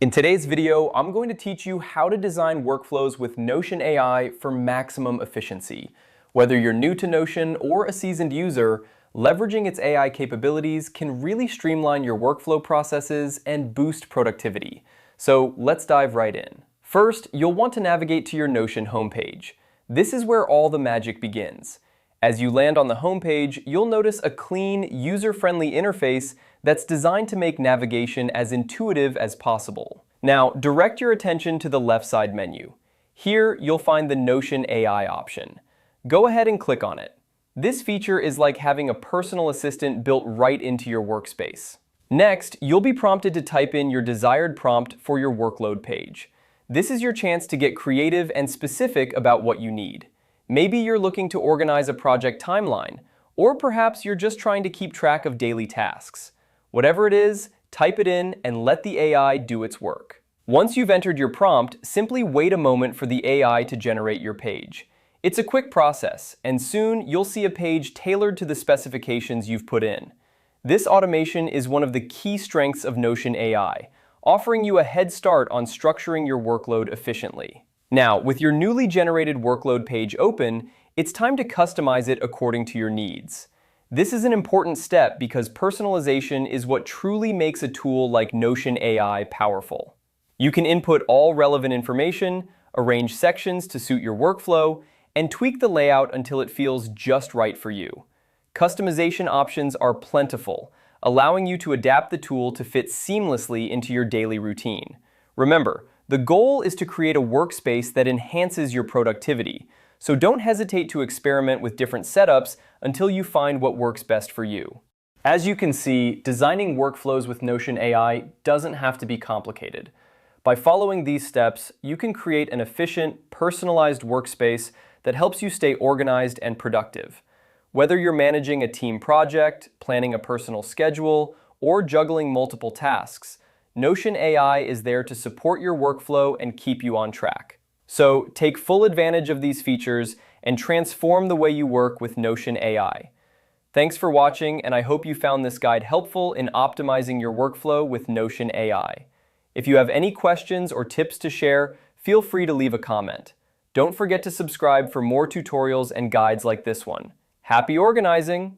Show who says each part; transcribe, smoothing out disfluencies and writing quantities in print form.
Speaker 1: In today's video, I'm going to teach you how to design workflows with Notion AI for maximum efficiency. Whether you're new to Notion or a seasoned user, leveraging its AI capabilities can really streamline your workflow processes and boost productivity. So let's dive right in. First, you'll want to navigate to your Notion homepage. This is where all the magic begins. As you land on the homepage, you'll notice a clean, user-friendly interface that's designed to make navigation as intuitive as possible. Now, direct your attention to the left side menu. Here, you'll find the Notion AI option. Go ahead and click on it. This feature is like having a personal assistant built right into your workspace. Next, you'll be prompted to type in your desired prompt for your workload page. This is your chance to get creative and specific about what you need. Maybe you're looking to organize a project timeline, or perhaps you're just trying to keep track of daily tasks. Whatever it is, type it in and let the AI do its work. Once you've entered your prompt, simply wait a moment for the AI to generate your page. It's a quick process, and soon you'll see a page tailored to the specifications you've put in. This automation is one of the key strengths of Notion AI, offering you a head start on structuring your workload efficiently. Now, with your newly generated workload page open, it's time to customize it according to your needs. This is an important step because personalization is what truly makes a tool like Notion AI powerful. You can input all relevant information, arrange sections to suit your workflow, and tweak the layout until it feels just right for you. Customization options are plentiful, allowing you to adapt the tool to fit seamlessly into your daily routine. Remember, the goal is to create a workspace that enhances your productivity, so don't hesitate to experiment with different setups until you find what works best for you. As you can see, designing workflows with Notion AI doesn't have to be complicated. By following these steps, you can create an efficient, personalized workspace that helps you stay organized and productive. Whether you're managing a team project, planning a personal schedule, or juggling multiple tasks, Notion AI is there to support your workflow and keep you on track. So take full advantage of these features and transform the way you work with Notion AI. Thanks for watching, and I hope you found this guide helpful in optimizing your workflow with Notion AI. If you have any questions or tips to share, feel free to leave a comment. Don't forget to subscribe for more tutorials and guides like this one. Happy organizing!